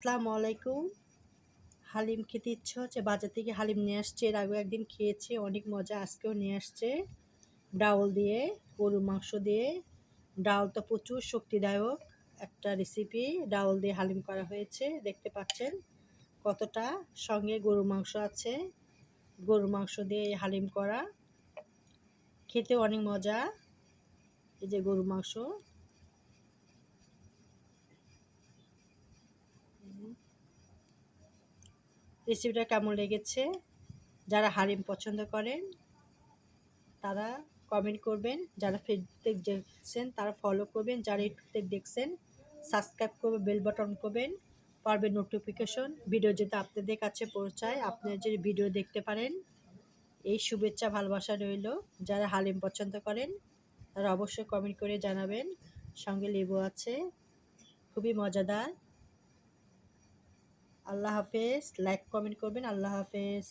আসসালামু আলাইকুম। হালিম খেতে ইচ্ছে হচ্ছে, বাজার থেকে হালিম নিয়ে আসছে। এর আগেও একদিন খেয়েছি, অনেক মজা। আজকেও নিয়ে আসছে ডাউল দিয়ে, গরুর মাংস দিয়ে। ডাউল তো প্রচুর শক্তিদায়ক একটা রেসিপি। ডাউল দিয়ে হালিম করা হয়েছে, দেখতে পাচ্ছেন কতটা। সঙ্গে গরুর মাংস আছে, গরুর মাংস দিয়ে এই হালিম করা। খেতে অনেক মজা। এই যে গরুর মাংস। রেসিপিটা কেমন লেগেছে? যারা হালিম পছন্দ করেন তারা কমেন্ট করবেন, যারা ফেসবুক দেখছেন তারা ফলো করবেন, যারা ইউটিউব দেখছেন সাবস্ক্রাইব করবেন, বেল বাটন করবেন, পারবেন নোটিফিকেশন ভিডিও যাতে আপনাদের কাছে পৌঁছায়, আপনারা যে ভিডিও দেখতে পারেন। এই শুভেচ্ছা ভালোবাসা রইল। যারা হালিম পছন্দ করেন তারা অবশ্যই কমেন্ট করে জানাবেন। সঙ্গে লেবু আছে, খুবই মজাদার। আল্লাহ হাফেজ। লাইক কমেন্ট করবেন। আল্লাহ হাফেজ।